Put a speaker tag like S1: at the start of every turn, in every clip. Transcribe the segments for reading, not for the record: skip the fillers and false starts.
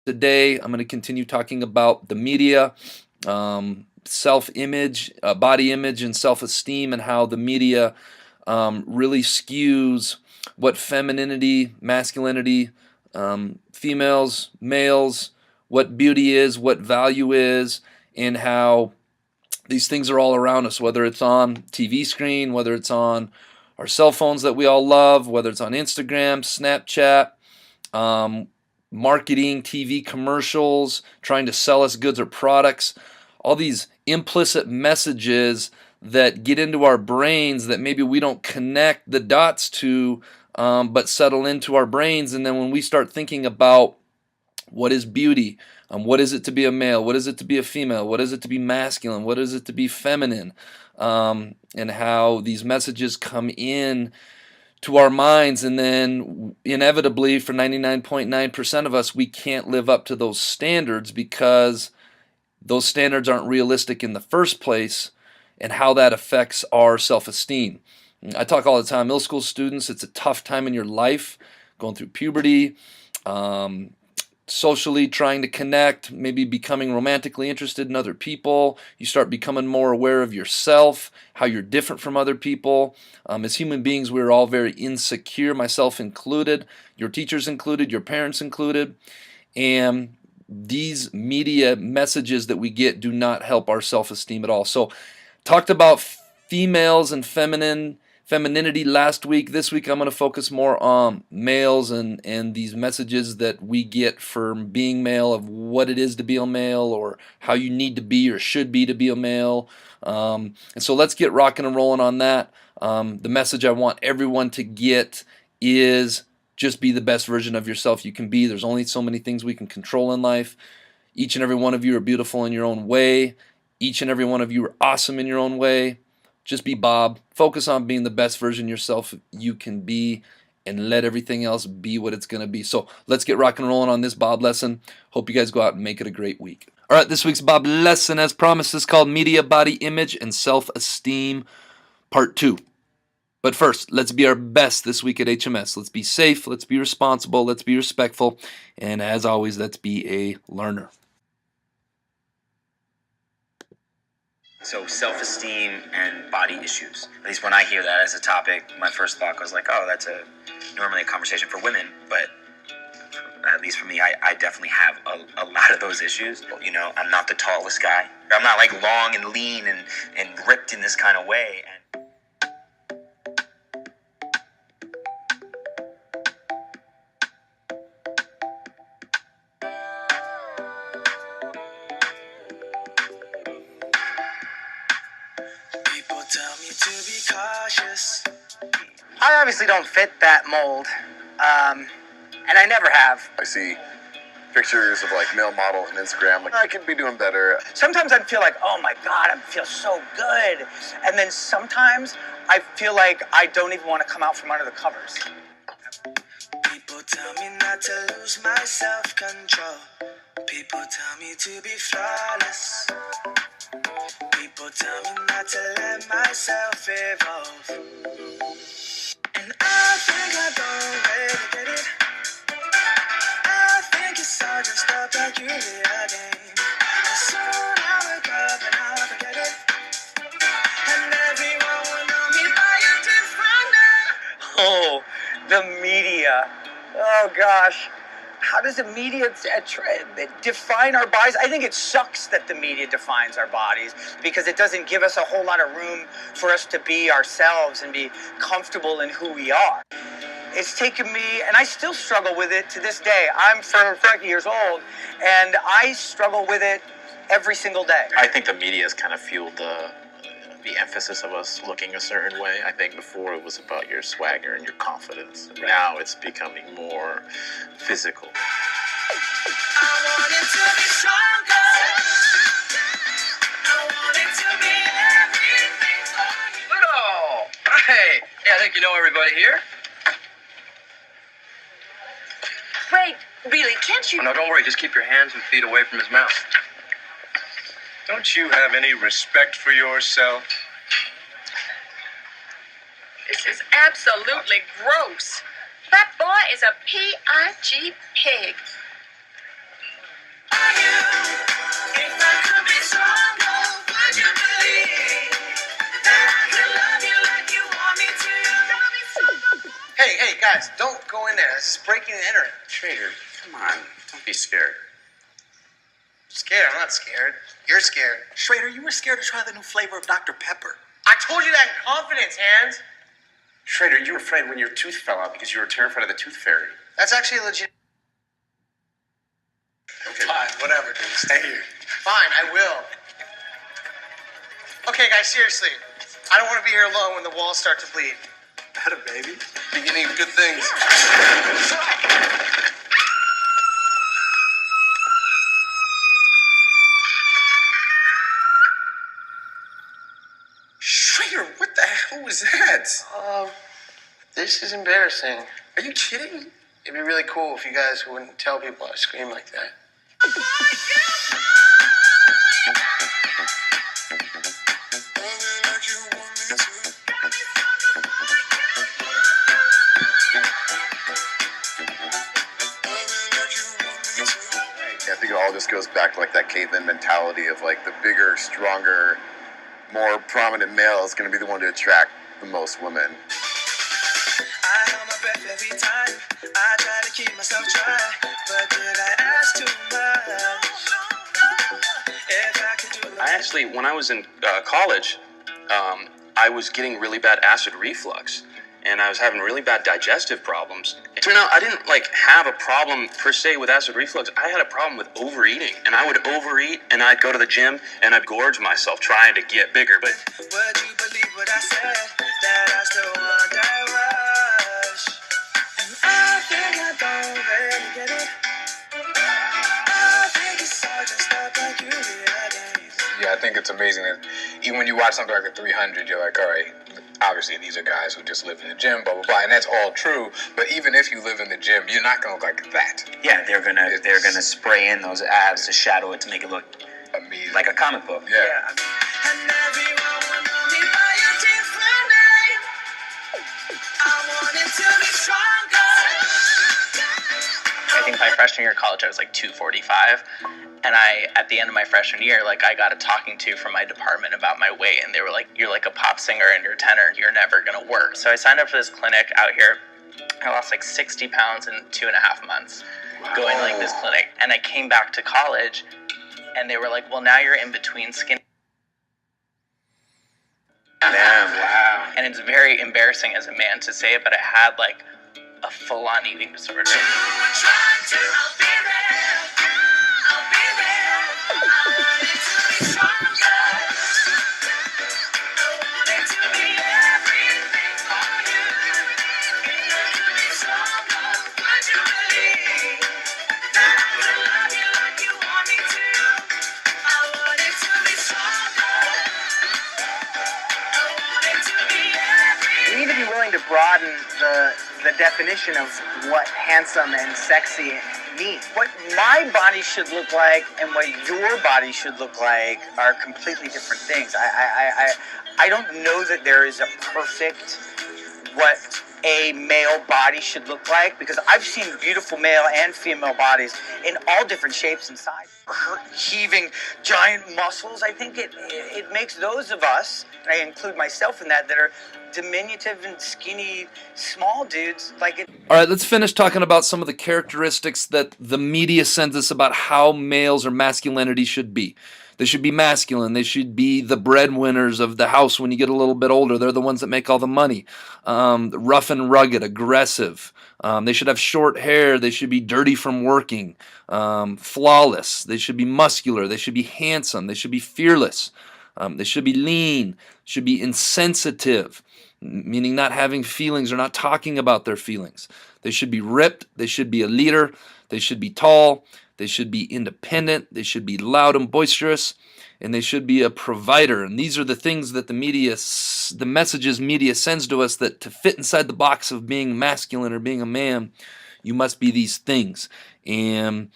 S1: Today, I'm going to continue talking about the media, self-image, body image, and self-esteem, and how the media really skews what femininity, masculinity, females, males, what beauty is, what value is, and how these things are all around us, whether it's on TV screen, whether it's on our cell phones that we all love, whether it's on Instagram, Snapchat, marketing, TV commercials, trying to sell us goods or products, all these implicit messages that get into our brains that maybe we don't connect the dots to, but settle into our brains. And then when we start thinking about what is beauty, what is it to be a male, what is it to be a female, what is it to be masculine, what is it to be feminine, and how these messages come in to our minds, and then inevitably for 99.9% of us, we can't live up to those standards because those standards aren't realistic in the first place, and how that affects our self-esteem. I talk all the time, middle school students, it's a tough time in your life, going through puberty, socially trying to connect, maybe becoming romantically interested in other people. You start becoming more aware of yourself, how you're different from other people. As human beings, we're all very insecure, myself included, your teachers included, your parents included. And these media messages that we get do not help our self-esteem at all. So, talked about females and femininity last week. This week I'm going to focus more on males and these messages that we get from being male, of what it is to be a male, or how you need to be or should be to be a male. And so let's get rocking and rolling on that. The message I want everyone to get is just be the best version of yourself you can be. There's only so many things we can control in life. Each and every one of you are beautiful in your own way. Each and every one of you are awesome in your own way. Just be Bob. Focus on being the best version of yourself you can be, and let everything else be what it's going to be. So let's get rock and rolling on this Bob lesson. Hope you guys go out and make it a great week. All right, this week's Bob lesson, as promised, is called Media, Body Image, and Self-Esteem, Part 2. But first, let's be our best this week at HMS. Let's be safe, let's be responsible, let's be respectful, and as always, let's be a learner.
S2: So self-esteem and body issues. At least when I hear that as a topic, my first thought goes like, oh, that's normally a conversation for women, but at least for me, I definitely have a lot of those issues. You know, I'm not the tallest guy. I'm not like long and lean and ripped in this kind of way.
S3: Tell me to be cautious.
S4: I obviously don't fit that mold, and I never have.
S5: I see pictures of like male models on Instagram, like I could be doing better.
S4: Sometimes I feel like, oh my God, I feel so good. And then sometimes I feel like I don't even want to come out from under the covers.
S3: People tell me not to lose my self-control. People tell me to be flawless. People tell me not to let myself evolve. And I think I don't really get it. I think it's all just a peculiar game. And soon I'll wake up and I'll forget it. And everyone will know me by a different name.
S4: Oh, the media. Oh gosh. How does the media define our bodies? I think it sucks that the media defines our bodies, because it doesn't give us a whole lot of room for us to be ourselves and be comfortable in who we are. It's taken me, and I still struggle with it to this day. I'm 30 years old, and I struggle with it every single day.
S6: I think the media has kind of fueled the emphasis of us looking a certain way. I think before it was about your swagger and your confidence. Right. Now it's becoming more physical.
S3: I want it to be stronger. I want it to be everything for you.
S7: Little! Hey, I think you know everybody here.
S8: Wait, really, can't you?
S7: Oh, no, don't worry. Just keep your hands and feet away from his mouth.
S9: Don't you have any respect for yourself?
S8: This is absolutely gross. That boy is a P.I.G. pig.
S10: Guys, don't go in there. This is breaking and entering.
S6: Schrader, come on. Don't be scared.
S10: Scared? I'm not scared. You're scared.
S11: Schrader, you were scared to try the new flavor of Dr. Pepper.
S10: I told you that in confidence, Hans.
S6: Schrader, you were afraid when your tooth fell out because you were terrified of the tooth fairy.
S10: That's actually legit.
S6: Okay.
S10: Fine, whatever, dude. Stay here. Fine, I will. Okay, guys, seriously. I don't want to be here alone when the walls start to bleed.
S11: Better, baby.
S5: Beginning of good things.
S11: Schrader, what the hell was that?
S10: This is embarrassing.
S11: Are you kidding?
S10: It'd be really cool if you guys wouldn't tell people I scream like that.
S5: I think it all just goes back to like that caveman mentality of like the bigger, stronger, more prominent male is going to be the one to attract the most women.
S3: I hold my breath every time. I try to keep myself dry, but did I ask too much? If I could do it.
S7: I actually, when I was in college, I was getting really bad acid reflux, and I was having really bad digestive problems. It turned out I didn't have a problem per se with acid reflux. I had a problem with overeating, and I would overeat, and I'd go to the gym, and I'd gorge myself trying to get bigger. But
S3: Would you believe what I said? That I still want that rush. And I think I don't really get it. I think it's all just up like you realize.
S12: Yeah, I think it's amazing that even when you watch something like the 300, you're like, all right, obviously these are guys who just live in the gym, blah, blah, blah, and that's all true. But even if you live in the gym, you're not going to look like that.
S2: Yeah, they're gonna spray in those abs to shadow it to make it look
S12: Amazing.
S2: like a comic book.
S12: Yeah.
S3: And everyone will know me by a different name. I want it to be stronger.
S13: I think my freshman year of college, I was like 245. And at the end of my freshman year, I got a talking to from my department about my weight. And they were like, you're like a pop singer and you're a tenor. You're never going to work. So I signed up for this clinic out here. I lost 60 pounds in 2.5 months going to this clinic. And I came back to college and they were like, well, now you're in between skinny.
S2: Damn.
S13: Wow. And it's very embarrassing as a man to say it, but I had a full-on eating disorder.
S4: We need to be willing to broaden the definition of what handsome and sexy means. What my body should look like and what your body should look like are completely different things. I don't know that there is a perfect what a male body should look like, because I've seen beautiful male and female bodies in all different shapes and sizes. Heaving giant muscles, I think it makes those of us, and I include myself in that are diminutive and skinny, small dudes,
S1: All right, let's finish talking about some of the characteristics that the media sends us about how males or masculinity should be. They should be masculine. They should be the breadwinners of the house when you get a little bit older. They're the ones that make all the money. Rough and rugged, aggressive. They should have short hair. They should be dirty from working. Flawless. They should be muscular. They should be handsome. They should be fearless. They should be lean. Should be insensitive, meaning not having feelings or not talking about their feelings. They should be ripped. They should be a leader. They should be tall. They should be independent. They should be loud and boisterous. And they should be a provider. And these are the things that the messages media sends to us, that to fit inside the box of being masculine or being a man, you must be these things. And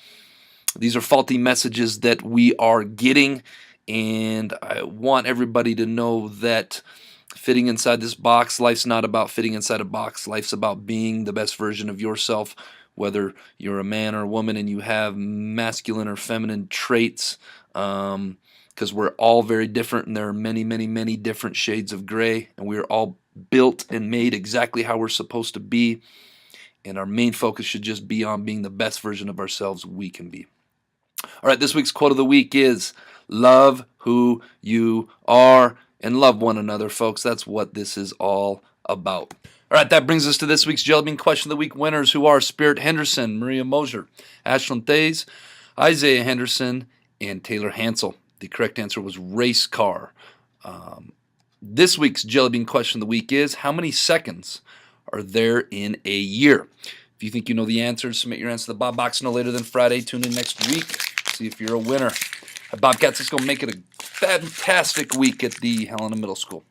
S1: these are faulty messages that we are getting. And I want everybody to know that fitting inside this box, life's not about fitting inside a box. Life's about being the best version of yourself, whether you're a man or a woman and you have masculine or feminine traits, because we're all very different, and there are many, many, many different shades of gray, and we're all built and made exactly how we're supposed to be. And our main focus should just be on being the best version of ourselves we can be. All right, this week's quote of the week is, love who you are and love one another, folks. That's what this is all about. All right, that brings us to this week's Jellybean Question of the Week winners, who are Spirit Henderson, Maria Mosier, Ashlyn Thays, Isaiah Henderson, and Taylor Hansel. The correct answer was race car. This week's Jellybean Question of the Week is, how many seconds are there in a year? If you think you know the answers, submit your answer to the Bob Box no later than Friday. Tune in next week. See if you're a winner. Bobcats, let's go make it a fantastic week at the Helena Middle School.